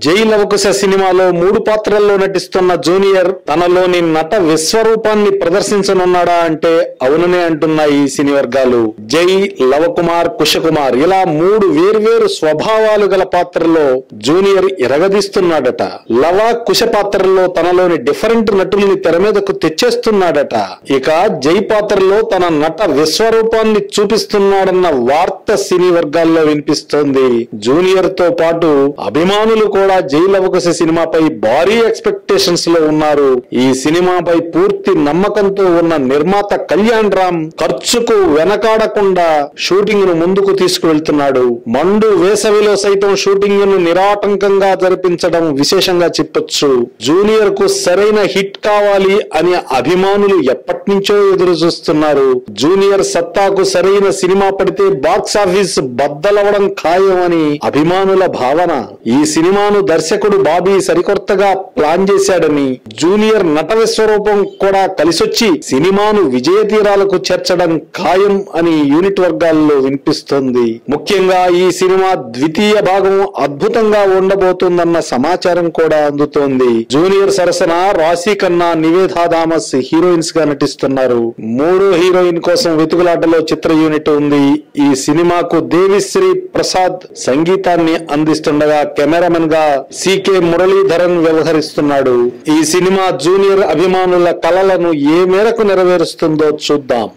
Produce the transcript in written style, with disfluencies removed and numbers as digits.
జై లవకుశ సినిమాలో 3 పాత్రల్లో నటిస్తున్న జూనియర్ తనలోని నట విశ్వరూపాన్ని ప్రదర్శించనున్నాడా అంటే అవుననే అంటున్నాయి సినీ వర్గాలు. జై, లవకుమార్, కుశకుమార్ ఇలా 3 వేర్వేరు స్వభావాలు గల పాత్రల్లో జూనియర్ ఎరగదీస్తున్నాడట. లవ, కుశ పాత్రల్లో తనలోని డిఫరెంట్ నటుల్ని తెర మీదకు తెచ్చేస్తున్నాడట. ఇక జై పాత్రలో తన నట విశ్వరూపాన్ని చూపిస్తున్నాడన్న వార్త సినీ వర్గాల్లో వినిపిస్తోంది. జూనియర్ తో పాటు అభిమానులు కూడా జై లవకుశ సినిమాపై భారీ ఎక్స్పెక్టేషన్స్ లో ఉన్నారు. ఈ సినిమాపై పూర్తి నమ్మకంతో ఉన్న నిర్మాత కళ్యాణ్ రామ్ ఖర్చుకు వెనకాడకుండా షూటింగ్ ను ముందుకు తీసుకువెళ్తున్నాడు. మండు వేసవిలో సైతం షూటింగ్ ను నిరాటంకంగా జరిపించడం విశేషంగా చెప్పొచ్చు. జూనియర్ కు సరైన హిట్ కావాలి అని అభిమానులు ఎప్పటినుంచో ఎదురు చూస్తున్నారు. జూనియర్ సత్తాకు సరైన సినిమా పడితే బాక్సాఫీస్ బద్దలవడం ఖాయం అని అభిమానుల భావన. ఈ సినిమాను దర్శకుడు బాబీ సరికొత్తగా ప్లాన్ చేశాడని, జూనియర్ నట విశ్వరూపం కూడా కలిసొచ్చి సినిమాను విజయ తీరాలకు చేర్చడం ఖాయం అని యూనిట్ వర్గాల్లో వినిపిస్తోంది. ముఖ్యంగా ఈ సినిమా ద్వితీయ భాగం అద్భుతంగా ఉండబోతుందన్న సమాచారం కూడా అందుతోంది. జూనియర్ సరసన రాశి ఖన్నా, నివేదా థామస్ హీరోయిన్స్ గా నటిస్తున్నారు. 3వ హీరోయిన్ కోసం వెతుకులాటలో చిత్ర యూనిట్ ఉంది. ఈ సినిమాకు దేవిశ్రీ ప్రసాద్ సంగీతాన్ని అందిస్తుండగా కెమెరామెన్ గా సికే మురళీధరన్ వ్యవహరిస్తున్నాడు. ఈ సినిమా జూనియర్ అభిమానుల కలలను ఏ మేరకు నెరవేరుస్తుందో చూద్దాం.